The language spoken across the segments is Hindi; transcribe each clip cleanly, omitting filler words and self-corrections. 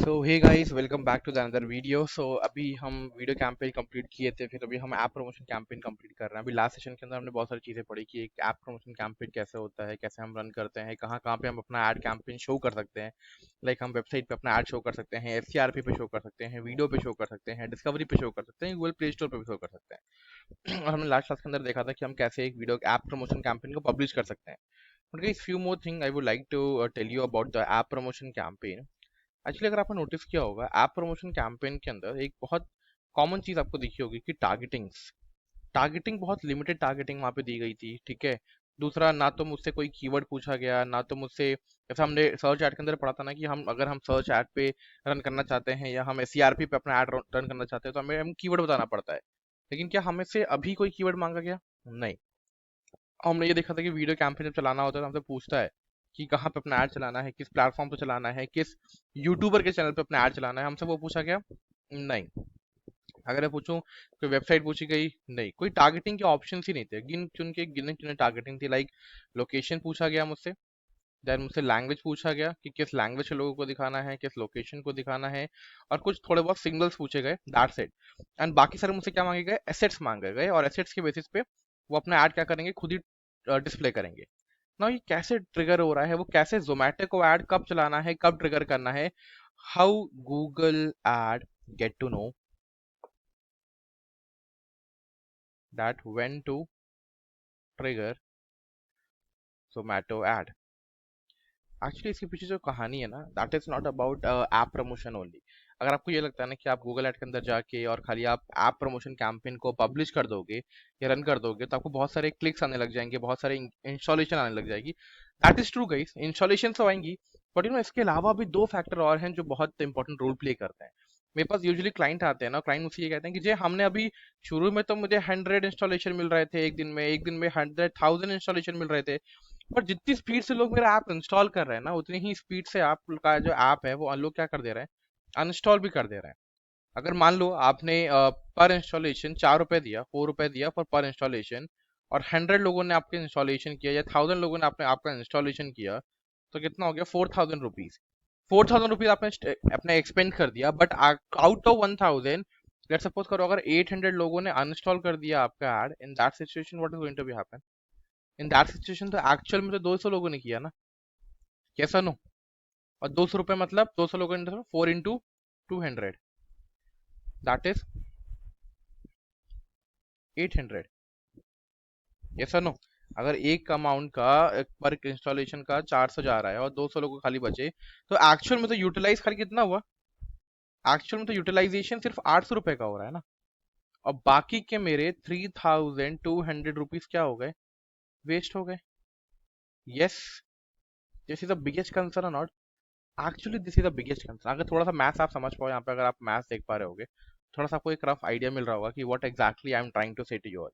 So hey guys, welcome back to the another video. So अभी हम वीडियो कैंपेन कंप्लीट किए थे, फिर अभी हम ऐप प्रमोशन कैंपेन कंप्लीट कर रहे हैं। अभी लास्ट सेशन के अंदर हमने बहुत सारी चीज़ें पढ़ी कि एक ऐप प्रमोशन कैंपेन कैसे होता है, कैसे हम रन करते हैं, कहाँ कहाँ पे हम अपना ऐड कैंपेन शो कर सकते हैं। लाइक हम वेबसाइट पे अपना ऐड शो कर सकते हैं, एससीआरपी पे शो कर सकते हैं, वीडियो पे शो कर सकते हैं, डिस्कवरी पे शो कर सकते हैं, गूगल प्ले स्टोर पे भी शो कर सकते हैं। और हमने लास्ट क्लास के अंदर देखा था कि हम कैसे एक वीडियो ऐप प्रमोशन कैंपेन को पब्लिश कर सकते हैं। But guys, few more thing I would like to tell you about the app promotion campaign। Actually अगर आपने नोटिस किया होगा, ऐप प्रमोशन कैंपेन के अंदर एक बहुत कॉमन चीज आपको दिखी होगी कि टारगेटिंग बहुत लिमिटेड टारगेटिंग वहां पे दी गई थी। ठीक है। दूसरा, ना तो मुझसे कोई कीवर्ड पूछा गया, ना तो मुझसे, जैसे हमने सर्च ऐड के अंदर पढ़ा था ना कि अगर हम सर्च ऐड पे रन करना चाहते हैं या हम एससीआरपी पे अपना ऐड रन करना चाहते हैं तो हम कीवर्ड बताना पड़ता है। लेकिन क्या हमें से अभी कोई कीवर्ड मांगा गया? नहीं। हमने ये देखा था कि वीडियो कैंपेन जब चलाना होता है तो हमसे पूछता है कि कहाँ पे अपना ऐड चलाना है, किस प्लेटफॉर्म पे चलाना है, किस यूट्यूबर के चैनल पे अपना ऐड चलाना है। हमसे वो पूछा गया? नहीं। अगर मैं पूछूं, कोई वेबसाइट पूछी गई? नहीं। कोई टारगेटिंग के ऑप्शन ही नहीं थे, गिने चुने टारगेटिंग थी। लाइक लोकेशन पूछा गया मुझसे, देन मुझसे लैंग्वेज पूछा गया कि किस लैंग्वेज के लोगों को दिखाना है, किस लोकेशन को दिखाना है, और कुछ थोड़े बहुत सिग्नल्स पूछे गए, दैट्स इट। एंड बाकी सारे मुझसे क्या मांगे गए? एसेट्स मांगे गए, और एसेट्स के बेसिस पे वो अपना ऐड क्या करेंगे, खुद ही डिस्प्ले करेंगे ना। ये कैसे ट्रिगर हो रहा है, वो कैसे जोमेटो को ऐड कब चलाना है, कब ट्रिगर करना है, how Google ad get to know that when to trigger Zomato ad. Actually इसके पीछे जो कहानी है ना, that is not about app promotion only. अगर आपको ये लगता है ना कि आप गूगल ऐड के अंदर जाके और खाली आप ऐप प्रमोशन कैंपेन को पब्लिश कर दोगे या रन कर दोगे तो आपको बहुत सारे क्लिक्स आने लग जाएंगे, बहुत सारे इंस्टॉलेशन आने लग जाएगी। That is true guys, installation तो आएंगी, बट इसके अलावा भी दो फैक्टर और हैं जो बहुत इंपॉर्टेंट रोल प्ले करते हैं। मेरे पास यूजुअली क्लाइंट आते हैं ना, क्लाइंट मुझसे ये कहते हैं कि जे हमने अभी शुरू में तो मुझे 100 इंस्टॉलेशन मिल रहे थे एक दिन में 100,000 इंस्टॉलेशन मिल रहे थे, पर जितनी स्पीड से लोग मेरा ऐप इंस्टॉल कर रहे हैं ना, उतनी ही स्पीड से आप का जो ऐप है वो लोग क्या कर दे रहे हैं, अनइंस्टॉल भी कर दे रहे हैं। अगर मान लो आपने पर इंस्टॉलेशन 4 रुपए दिया, 4 रुपए दिया पर इंस्टॉलेशन, और 100 लोगों ने आपके इंस्टॉलेशन किया या 1000 लोगों ने आपने आपका इंस्टॉलेशन किया, तो कितना हो गया? 4000 रुपीज। 4000 रुपीज आपने अपने एक्सपेंड कर दिया, but out of 1000, let suppose करो अगर 800 लोगों ने अनइंस्टॉल कर दिया आपका ad, in that situation what is going to be happen? In that situation तो एक्चुअल में तो 200 लोगों ने किया ना, कैसा नो? और 200 रुपये मतलब 200 लोगों ने 4 into 200, दैट इज 800। कैसा नो? अगर एक अमाउंट का पर इंस्टॉलेशन का 400 जा रहा है और 200 लोगों को खाली बचे, तो एक्चुअल में तो यूटिलाइज खाली कितना हुआ? एक्चुअल में तो यूटिलाइजेशन सिर्फ 800 रुपए का हो रहा है ना। और बाकी के मेरे 3200 रुपीज क्या हो गए? वेस्ट हो गए। Yes, this is the biggest concern not? Actually this is the biggest concern. अगर थोड़ा सा मैथ्स आप समझ पाओ यहाँ पे, अगर आप मैथ्स देख पा रहे होगे, थोड़ा सा आपको एक रफ आइडिया मिल रहा होगा कि what exactly I am trying to say to you.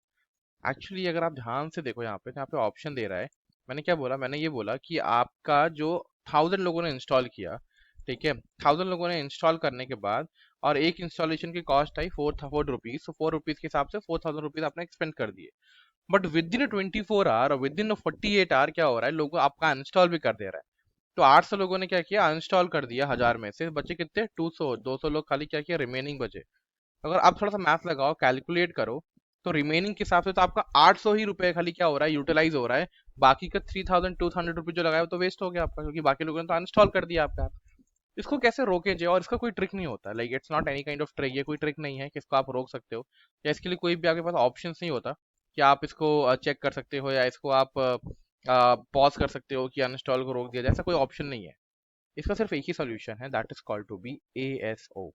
Actually अगर आप ध्यान से देखो यहाँ पे, तो यहाँ पे ऑप्शन दे रहा है। मैंने क्या बोला? मैंने ये बोला कि आपका जो 1000 लोगों ने इंस्टॉल किया, ठीक है, 1000 लोगों ने इंस्टॉल करने के बाद, और एक इंस्टॉलेशन की कॉस्ट आई 4 रुपीज, तो 4 रुपीज के हिसाब से 4000 रुपीज आपने एक्सपेंड कर दिए। बट विद इन 24 आवर और विद इन 48 आवर क्या हो रहा है, लोगों आपका अनइंस्टॉल भी कर दे रहा है। तो 800 लोगों ने क्या किया? अनइंस्टॉल कर दिया। 1000 में से बचे कितने? 200। 200 लोग खाली क्या किया? रिमेनिंग बचे। अगर आप थोड़ा सा मैथ लगाओ, कैलकुलेट करो, तो रिमेनिंग के हिसाब से तो आपका 800 ही रुपए खाली क्या हो रहा है? यूटिलाइज हो रहा है। बाकी का 3200 रुपीज जो लगाया वो तो वेस्ट हो गया आपका, क्योंकि बाकी लोगों ने तो अनइंस्टॉल कर दिया आपका ऐप। इसको कैसे रोके जाए? और इसका कोई ट्रिक नहीं होता, like it's not any kind of trick. ये कोई ट्रिक नहीं है कि इसको आप रोक सकते हो, या इसके लिए कोई भी आपके पास ऑप्शन नहीं होता कि आप इसको चेक कर सकते हो, या इसको आप पॉज कर सकते हो कि अनइंस्टॉल को रोक दिया जाए। ऐसा कोई ऑप्शन नहीं है। इसका सिर्फ एक ही सोल्यूशन है, that is called to be ASO.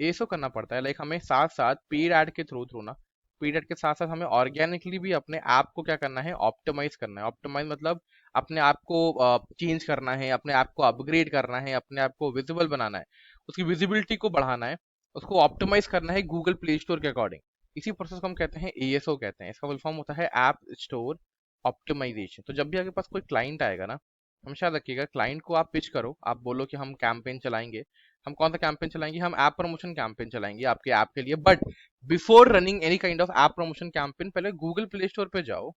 ASO करना पड़ता है। लाइक हमें साथ साथ पेड ऐड के थ्रू ना, पेड ऐड के साथ साथ हमें ऑर्गेनिकली भी अपने ऐप को क्या करना है? ऑप्टिमाइज करना है। ऑप्टिमाइज मतलब अपने ऐप को चेंज करना है, अपने ऐप को अपग्रेड करना है, अपने ऐप को विजिबल बनाना है, उसकी विजिबिलिटी को बढ़ाना है, उसको ऑप्टिमाइज करना है गूगल प्ले स्टोर के अकॉर्डिंग। इसी प्रोसेस को हम कहते हैं एएसओ कहते हैं। इसका फुल फॉर्म होता है ऐप स्टोर ऑप्टिमाइजेशन। तो जब भी आपके पास कोई क्लाइंट आएगा ना, हमेशा याद रखिएगा, क्लाइंट को आप पिच करो, आप बोलो कि हम कैंपेन चलाएंगे। हम कौन सा कैंपेन चलाएंगे? हम ऐप प्रमोशन कैंपेन चलाएंगे आपके ऐप के लिए। But before running any kind of app promotion campaign, पहले गूगल प्ले स्टोर पे जाओ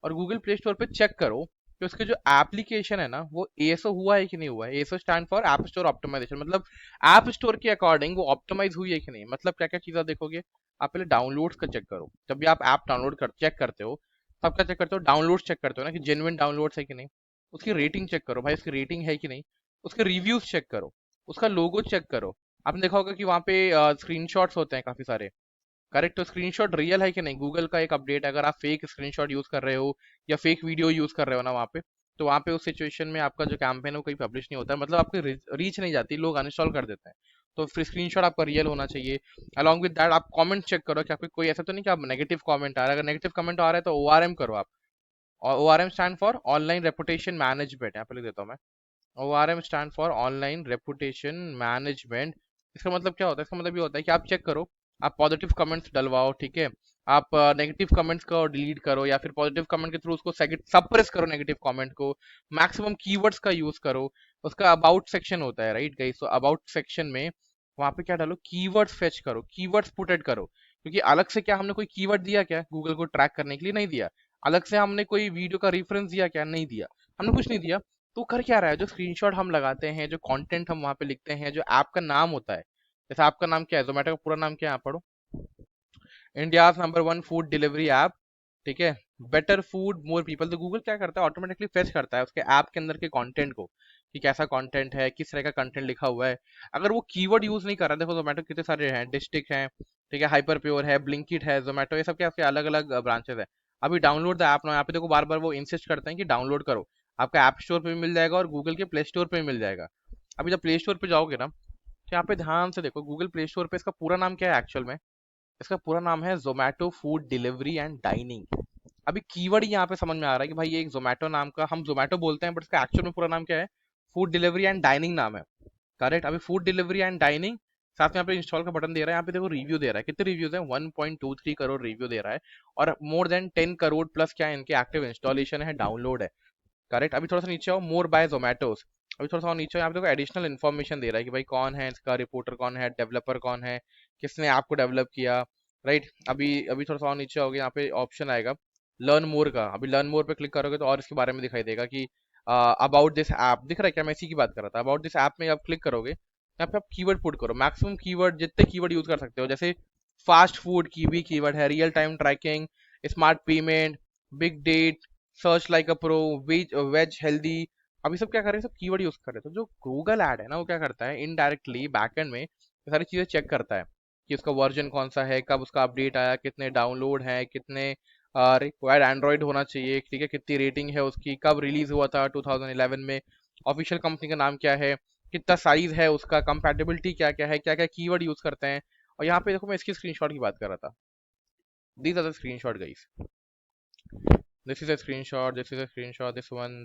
और गूगल प्ले स्टोर पे चेक करो कि उसके जो एप्लीकेशन है ना वो एएसओ हुआ है कि नहीं हुआ है। ASO stand for app store optimisation, मतलब ऐप स्टोर के अकॉर्डिंग वो ऑप्टिमाइज हुई है कि नहीं। मतलब क्या क्या चीज़ें देखोगे, आप पहले डाउनलोड्स का चेक करो। जब भी आप ऐप डाउनलोड कर चेक करते हो तब क्या चेक करते हो, डाउनलोड्स चेक करते हो ना कि जेन्युइन डाउनलोड्स है कि नहीं। उसकी रेटिंग चेक करो भाई, उसकी रेटिंग है कि नहीं। उसके रिव्यूज चेक करो, उसका लोगो चेक करो। आपने देखा होगा कि वहाँ पे स्क्रीनशॉट्स होते हैं काफी सारे, करेक्ट। तो स्क्रीनशॉट रियल है कि नहीं। गूगल का एक अपडेट है, अगर आप फेक स्क्रीनशॉट यूज कर रहे हो या फेक वीडियो यूज कर रहे हो ना वहाँ पे, तो वहाँ पे उस सिचुएशन में आपका जो कैंपेन है वो कहीं पब्लिश नहीं होता है, मतलब आपकी रीच नहीं जाती, लोग अनइंस्टॉल कर देते हैं। तो फिर स्क्रीनशॉट आपका रियल होना चाहिए। अलॉन्ग विद दैट आप कमेंट चेक करो कि आपके कोई ऐसा तो नहीं कि आप नेगेटिव कमेंट आ रहा है। अगर नेगेटिव कमेंट आ रहा है तो ओआरएम करो आप। और ORM stand for online reputation management, यहाँ पे लिख देता हूँ मैं। ORM stand for online reputation management. इसका मतलब क्या होता है, इसका मतलब ये होता है कि आप चेक करो, आप पॉजिटिव कमेंट्स डलवाओ, ठीक है। आप नेगेटिव कमेंट्स को डिलीट करो या फिर पॉजिटिव कमेंट के थ्रू उसको सप्रेस करो नेगेटिव कमेंट को। मैक्सिमम कीवर्ड्स का यूज करो। उसका अबाउट सेक्शन होता है, राइट गाइस। तो अबाउट सेक्शन में वहां पे क्या डालो, कीवर्ड्स फेच करो, कीवर्ड्स पुटेड करो। क्योंकि अलग से क्या हमने कोई कीवर्ड दिया क्या गूगल को ट्रैक करने के लिए, नहीं दिया। अलग से हमने कोई वीडियो का रेफरेंस दिया क्या, नहीं दिया। हमने कुछ नहीं दिया। तो कर क्या रहा है, जो स्क्रीनशॉट हम लगाते हैं, जो कंटेंट हम वहां पे लिखते हैं, जो ऐप का नाम होता है, जैसे आपका नाम क्या है, जोमेटो का पूरा नाम क्या है, आप पढ़ो। India number 1 food delivery app, ठीक है। Better food more people. तो गूगल क्या करता है, ऑटोमेटिकली फेच करता है उसके ऐप के अंदर के कंटेंट को, कि कैसा कंटेंट है, किस तरह का कंटेंट लिखा हुआ है। अगर वो कीवर्ड यूज नहीं कर रहा, देखो जोमेटो कितने सारे हैं, डिस्ट्रिक्ट है, ठीक है, हाइपर प्योर है, ब्लिंकिट है, जोमेटो, ये सब क्या अलग अलग ब्रांचेस है। अभी डाउनलोड द ऐप ना, यहाँ पे देखो बार बार वो इंसिस्ट करते हैं कि डाउनलोड करो। आपका ऐप स्टोर पे भी मिल जाएगा और गूगल के प्ले स्टोर पे भी मिल जाएगा। अभी जब प्ले स्टोर पे जाओगे ना, तो यहाँ पे ध्यान से देखो, गूगल प्ले स्टोर पे इसका पूरा नाम क्या है एक्चुअल में। इसका पूरा नाम है Zomato food delivery and dining. अभी कीवर्ड ही यहाँ पे समझ में आ रहा है कि भाई ये एक जोमेटो नाम का, हम जोमेटो बोलते हैं बट इसका एक्चुअल में पूरा नाम क्या है, फूड डिलीवरी एंड डाइनिंग नाम है, करेक्ट। अभी फूड डिलीवरी एंड डाइनिंग, साथ में यहाँ पे इंस्टॉल का बटन दे रहा है। यहाँ पे देखो रिव्यू दे रहा है, कितने रिव्यूज है, 1.23 करोड़ रिव्यू दे रहा है। और मोर देन 10 करोड़ प्लस क्या है, इनके एक्टिव इंस्टॉलेशन है, डाउनलोड है, करेक्ट। अभी थोड़ा सा नीचे आओ, मोर बाय जोमेटोज। अभी थोड़ा सा और नीचे आओ, यहाँ पे देखो एडिशनल इन्फॉर्मेशन दे रहा है कि भाई कौन है इसका रिपोर्टर, कौन है डेवलपर, कौन है, किसने ऐप को डेवलप किया, राइट। अभी अभी थोड़ा सा और नीचे आओगे, यहाँ पे ऑप्शन आएगा लर्न मोर का। अभी लर्न मोर पे क्लिक करोगे तो और इसके बारे में दिखाई देगा कि अबाउट दिस ऐप, दिख रहा है क्या, मैं इसी की बात कर रहा था। अबाउट दिस ऐप में आप क्लिक करोगे, यहाँ पे आप कीवर्ड पुट करो, मैक्सिमम कीवर्ड, जितने कीवर्ड यूज कर सकते हो। जैसे फास्ट फूड की भी कीवर्ड है, real time tracking, smart payment, big date, search like a pro, veg veg healthy. अभी सब क्या कर रहे हैं, सब कीवर्ड यूज कर रहे हैं। तो जो गूगल ऐड है ना, वो क्या करता है इनडायरेक्टली बैकएंड में ये सारी चीजें चेक करता है कि उसका वर्जन कौन सा है, कब उसका अपडेट आया, कितने डाउनलोड है, कितने रिक्वायर्ड एंड्रॉइड होना चाहिए, ठीक है, कितनी रेटिंग है उसकी, कब रिलीज हुआ था 2011 में, ऑफिशियल कंपनी का नाम क्या है, कितना साइज है उसका, कंपैटिबिलिटी क्या क्या है, क्या क्या कीवर्ड यूज करते हैं। और यहाँ पे देखो मैं इसकी स्क्रीनशॉट की बात कर रहा था। These are the screenshot guys, this is a screenshot, this is a screenshot,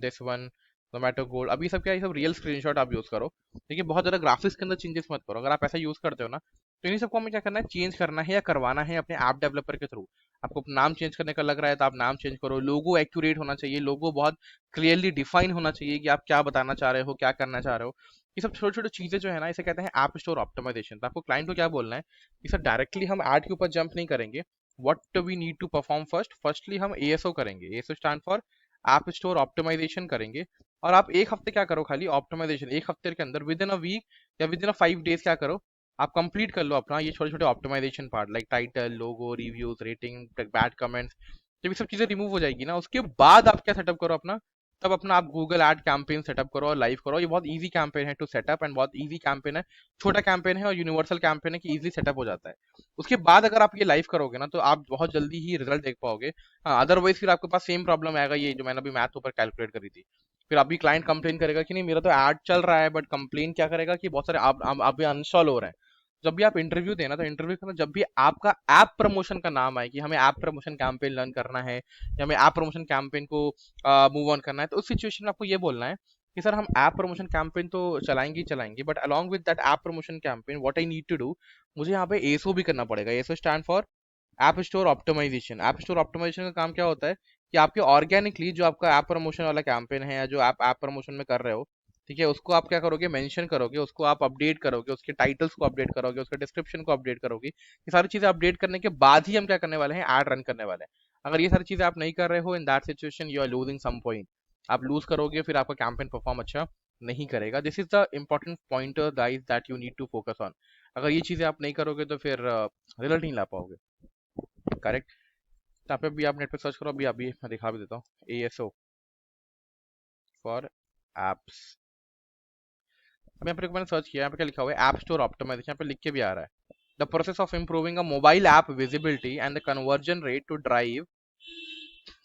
this one Zomato gold. अभी सब क्या है, ये सब रियल स्क्रीनशॉट आप यूज करो। देखिए बहुत ज्यादा ग्राफिक्स के अंदर चेंजेस मत करो। अगर आप ऐसा यूज करते हो ना, तो इन्हीं सबको हमें क्या करना है, चेंज करना है या करवाना है अपने ऐप डेवलपर के थ्रू। आपको अपना नाम चेंज करने का लग रहा है तो आप नाम चेंज करो। लोगो एक्यूरेट होना चाहिए, लोगो बहुत क्लियरली डिफाइन होना चाहिए कि आप क्या बताना चाह रहे हो, क्या करना चाह रहे हो। ये सब छोटे छोटे चीजें जो है ना, इसे कहते हैं ऐप स्टोर ऑप्टिमाइजेशन। तो आपको क्लाइंट को क्या बोलना है कि सर डायरेक्टली हम ऐड के ऊपर जंप नहीं करेंगे। What we need to perform first, firstly हम एएसओ करेंगे। ASO stand for app store optimisation करेंगे। और आप एक हफ्ते क्या करो, खाली ऑप्टिमाइजेशन एक हफ्ते के अंदर, विद इन अ वीक या विद इन अ 5 डेज क्या करो, आप कंप्लीट कर लो अपना ये छोटे छोटे ऑप्टिमाइजेशन पार्ट, लाइक टाइटल, लोगो, रिव्यूज, रेटिंग, बैड कमेंट्स। जब ये सब चीजें रिमूव हो जाएगी ना, उसके बाद आप क्या सेटअप करो अपना, तब अपना आप गूगल एड कैंपेन सेटअप करो और लाइव करो। ये बहुत इजी कैंपेन है टू सेटअप एंड बहुत इजी कैंपेन है, छोटा कैंपेन है और यूनिवर्सल कैंपेन है कि इजी सेटअप हो जाता है। उसके बाद अगर आप ये लाइव करोगे ना, तो आप बहुत जल्दी ही रिजल्ट देख पाओगे। हाँ, अदरवाइज फिर आपके पास सेम प्रॉब्लम आएगा, ये जो मैंने अभी मैथ ऊपर कैलकुलेट करी थी। फिर अभी क्लाइंट कंप्लेन करेगा कि नहीं मेरा तो ऐड चल रहा है, बट कंप्लेन क्या करेगा कि बहुत सारे आप अनइंस्टॉल हो रहे हैं। जब भी आप इंटरव्यू देना, तो इंटरव्यू करना जब भी आपका ऐप प्रमोशन का नाम आए कि हमें ऐप प्रमोशन कैंपेन लर्न करना है या हमें ऐप प्रमोशन कैंपेन को मूव ऑन करना है, तो उस सिचुएशन में आपको ये बोलना है कि सर हम ऐप प्रमोशन कैंपेन तो चलाएंगे ही चलाएंगे, but along with that app promotion campaign what I need to do, मुझे यहाँ पे एसओ भी करना पड़ेगा। SO stand for app store optimisation. App store optimisation का काम क्या होता है कि आपके ऑर्गेनिकली जो आपका ऐप प्रमोशन वाला कैंपेन है या जो आप ऐप प्रमोशन में कर रहे हो, ठीक है, उसको आप क्या करोगे, मेंशन करोगे, उसको आप अपडेट करोगे, उसके टाइटल्स को अपडेट करोगे, उसके डिस्क्रिप्शन को अपडेट करोगे। ये सारी चीजें अपडेट करने के बाद ही हम क्या करने वाले हैं, ऐड रन करने वाले हैं। अगर ये सारी चीजें आप नहीं कर रहे हो, in that situation you are losing some point. आप लूज करोगे फिर आपका कैंपेन परफॉर्म अच्छा नहीं करेगा। This is the important pointer guys that you need to focus on. अगर ये चीजें आप नहीं करोगे तो फिर रिजल्ट नहीं ला पाओगे। करेक्ट। यहाँ पे भी आप नेट पे सर्च करो, अभी मैं दिखा भी देता हूँ। ASO for apps. अब यहाँ पे मैंने सर्च किया, यहाँ पे क्या लिखा हुआ है, ऐप स्टोर ऑप्टिमाइजेशन, यहाँ पे लिख के भी आ रहा है, the process of improving a mobile app visibility and the conversion rate to drive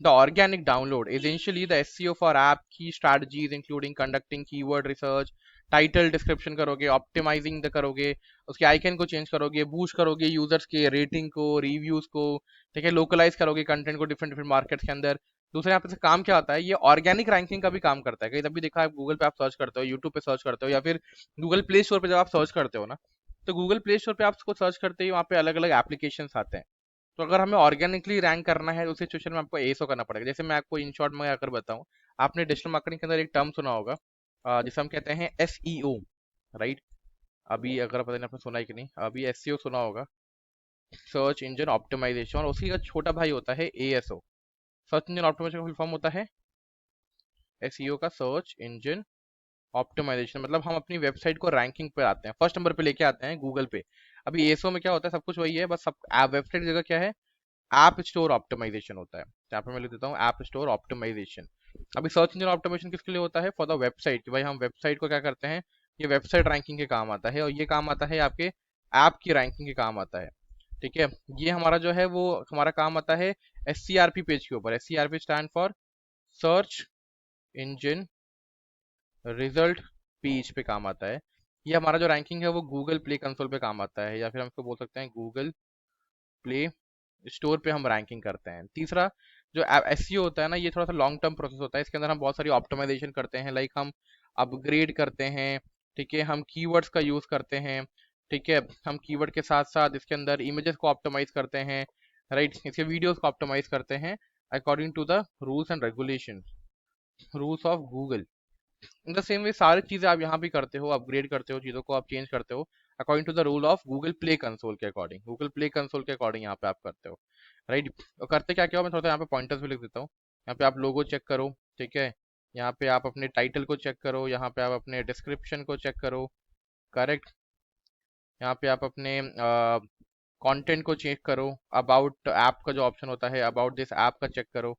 the organic download. Essentially, the SEO for app key strategies including conducting keyword research, title description करोगे, ऑप्टिमाइजिंग करोगे, उसके आइकन को चेंज करोगे, बूस्ट करोगे यूजर्स के रेटिंग को, रिव्यूज को, ठीक है, लोकलाइज करोगे कंटेंट को डिफरेंट डिफरेंट मार्केट्स के अंदर। दूसरे यहाँ पे से काम क्या होता है, ये ऑर्गेनिक रैंकिंग का भी काम करता है। कहीं तभी देखा है गूगल पे आप सर्च करते हो, यूट्यूब पे सर्च करते हो, या फिर गूगल प्ले स्टोर पे जब आप सर्च करते हो ना, तो गूगल प्ले स्टोर पे आप उसको सर्च करते ही वहाँ पे अलग अलग एप्लीकेशन आते हैं। तो अगर हमें ऑर्गेनिकली रैंक करना है उस सिचुएशन में आपको एसओ करना पड़ेगा। जैसे मैं आपको इन शॉर्ट में अगर बताऊं, आपने डिजिटल मार्केटिंग के अंदर एक टर्म सुना होगा जिसे हम कहते हैं एसईओ, राइट। अभी अगर पता नहीं आपने सुना है कि नहीं, अभी एसईओ सुना होगा, सर्च इंजन ऑप्टिमाइजेशन, और उसी का छोटा भाई होता है एएसओ। सर्च इंजन ऑप्टिमाइजेशन का फुल फॉर्म होता है एसईओ का सर्च इंजन ऑप्टिमाइजेशन। मतलब हम अपनी वेबसाइट को रैंकिंग पे आते हैं, फर्स्ट नंबर पे लेके आते हैं गूगल पे। अभी एएसओ में क्या होता है, सब कुछ वही है, बस सब वेबसाइट की जगह क्या है, ऐप स्टोर ऑप्टिमाइजेशन होता है। यहाँ पे मैं लिख देता हूँ ऐप स्टोर ऑप्टिमाइजेशन। अभी सर्च इंजन ऑप्टिमाइजेशन किसके लिए होता है, फॉर द वेबसाइट, कि भाई हम वेबसाइट को क्या करते हैं, ये वेबसाइट रैंकिंग के काम आता है, और ये काम आता है आपके ऐप की रैंकिंग के काम आता है। ठीक है, ये हमारा जो है वो हमारा काम आता है SCRP पेज के ऊपर। SCRP stand for search engine result page पे काम आता है। ये हमारा जो रैंकिंग है वो गूगल प्ले कंसोल पे काम आता है, या फिर हम इसको बोल सकते हैं गूगल प्ले स्टोर पे हम रैंकिंग करते हैं। तीसरा जो एसईओ होता है ना, ये थोड़ा सा लॉन्ग टर्म प्रोसेस होता है। इसके अंदर हम बहुत सारी ऑप्टिमाइजेशन करते हैं, लाइक हम अपग्रेड करते हैं, ठीक है, हम कीवर्ड्स का यूज करते हैं, ठीक है, हम कीवर्ड के साथ साथ इसके अंदर इमेजेस को ऑप्टिमाइज करते हैं, राइट, इसके वीडियोस को ऑप्टिमाइज करते हैं according to the rules and regulation, rules of Google. In the same way सारी चीजें आप यहाँ भी करते हो, अपग्रेड करते हो, चीजों को आप चेंज करते हो according to the rule of Google play console के अकॉर्डिंग। गूगल प्ले कंसोल के अकॉर्डिंग यहाँ पे आप करते हो, राइट। तो करते क्या क्या हो, मैं थोड़ा सा यहाँ पे पॉइंटर्स भी लिख देता हूँ। यहाँ पे आप लोगो चेक करो, ठीक है, यहाँ पे आप अपने टाइटल को चेक करो, यहाँ पे आप अपने डिस्क्रिप्शन को चेक करो, करेक्ट। यहाँ पे आप अपने कंटेंट को चेक करो, अबाउट ऐप का जो ऑप्शन होता है, अबाउट दिस ऐप का चेक करो,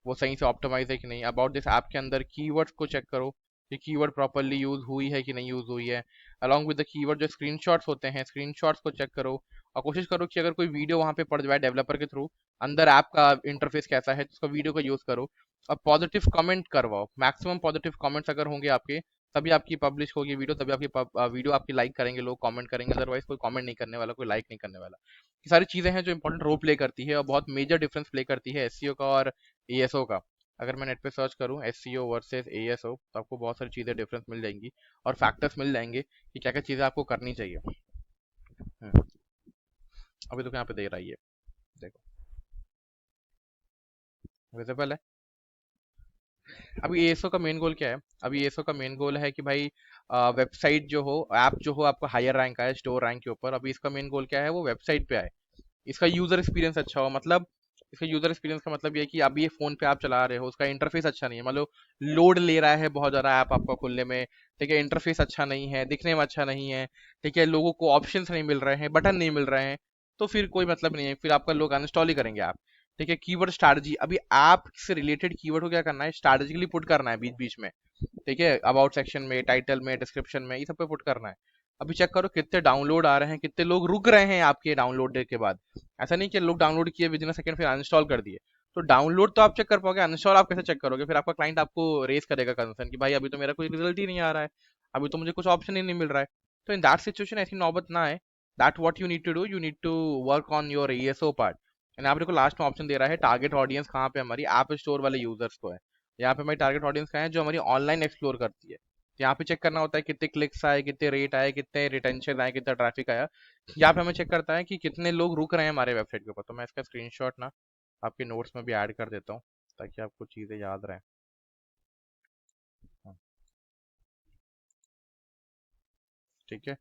वो सही से ऑप्टिमाइज है कि नहीं। अबाउट दिस ऐप के अंदर कीवर्ड्स को चेक करो कि कीवर्ड प्रॉपरली यूज हुई है कि नहीं यूज हुई है। अलॉन्ग विद द कीवर्ड जो स्क्रीनशॉट्स होते हैं, स्क्रीनशॉट्स को चेक करो, और कोशिश करो कि अगर कोई वीडियो वहां पे पड़ जाए डेवलपर के थ्रू, अंदर ऐप का इंटरफेस कैसा है, तो उसका वीडियो का यूज करो, और पॉजिटिव कमेंट करवाओ। मैक्सिमम पॉजिटिव कमेंट्स अगर होंगे आपके, तभी आपकी पब्लिश होगी वीडियो, तभी आपकी वीडियो आपकी लाइक करेंगे लोग, कमेंट करेंगे, अदरवाइज कोई कमेंट नहीं करने वाला, कोई लाइक नहीं करने वाला। ये सारी चीजें हैं जो इंपॉर्टेंट रोल प्ले करती है और बहुत मेजर डिफरेंस प्ले करती है एसईओ का और एएसओ का। अगर मैं नेट पे सर्च करूं एसईओ वर्सेस एएसओ, तो आपको बहुत सारी चीज़ें डिफरेंस मिल जाएंगी और फैक्टर्स मिल जाएंगे कि क्या क्या चीज़ें आपको करनी चाहिए। अभी तो यहाँ पे दे रहा है ये, देखो विजिबल है। अभी एएसओ का मेन गोल क्या है, अभी एएसओ का मेन गोल है कि भाई वेबसाइट जो हो, ऐप जो हो, आपका हायर रैंक आए स्टोर रैंक के ऊपर। अभी इसका मेन गोल क्या है, वो वेबसाइट पे आए, इसका यूजर एक्सपीरियंस अच्छा हो। मतलब इसका यूजर एक्सपीरियंस का मतलब ये है कि अभी ये फोन पे आप चला रहे हो, उसका इंटरफेस अच्छा नहीं है, मतलब लोड ले रहा है बहुत ज़्यादा ऐप आपका खुलने में, ठीक है, इंटरफेस अच्छा नहीं है, दिखने में अच्छा नहीं है, ठीक है, लोगों को ऑप्शंस नहीं मिल रहे हैं, बटन नहीं मिल रहे हैं, तो फिर कोई मतलब नहीं है, फिर आपका लोग अनइंस्टॉल ही करेंगे ऐप। ठीक है, कीवर्ड स्ट्रैटेजी, अभी ऐप से रिलेटेड कीवर्ड को क्या करना है, स्ट्रैटेजिकली पुट करना है बीच बीच में, ठीक है, अबाउट सेक्शन में, टाइटल में, डिस्क्रिप्शन में, ये सब पे पुट करना है। अभी चेक करो कितने डाउनलोड आ रहे हैं, कितने लोग रुक रहे हैं आपके डाउनलोड के बाद। ऐसा नहीं कि लोग डाउनलोड किए विद इन सेकंड फिर अनइंस्टॉल कर दिए। तो डाउनलोड तो आप चेक कर पाओगे, अनइंस्टॉल आप कैसे चेक करोगे, फिर आपका क्लाइंट आपको रेस करेगा कंसर्न कि भाई अभी तो मेरा कोई रिजल्ट ही नहीं आ रहा है, अभी तो मुझे कुछ ऑप्शन ही नहीं मिल रहा है। तो इन दैट सिचुएशन ऐसी नौबत ना आए, that what you need to do, you need to work on your ASO part. And आप देखो लास्ट में ऑप्शन दे रहा है टारगेट ऑडियंस कहाँ पे, हमारी ऐप स्टोर वाले यूजर्स को है। यहाँ पे हमारी टारगेट ऑडियंस कहाँ है, जो हमारी ऑनलाइन एक्सप्लोर करती है। तो यहाँ पे चेक करना होता है कितने क्लिक्स आए, कितने रेट आए, कितने रिटेंशन आए, कितना ट्रैफिक आया। यहाँ पे हमें चेक करता है कि कितने लोग रुक रहे हैं हमारे वेबसाइट के ऊपर। तो मैं इसका स्क्रीनशॉट ना आपके नोट्स में भी ऐड कर देता हूँ ताकि आपको चीज़ें याद रहें। हाँ। ठीक है,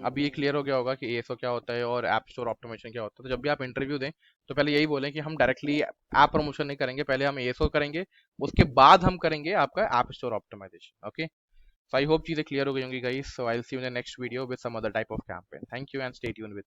अब ये क्लियर हो गया होगा कि एएसओ क्या होता है और ऐप स्टोर ऑप्टिमाइजेशन क्या होता है। तो जब भी आप इंटरव्यू दें तो पहले यही बोलें कि हम डायरेक्टली ऐप प्रमोशन नहीं करेंगे, पहले हम एएसओ करेंगे, उसके बाद हम करेंगे आपका app store optimisation. Okay, so I hope चीजें क्लियर हो गई होंगी guys. So I will see you in the next video with some other type of campaign. Thank you and stay tuned with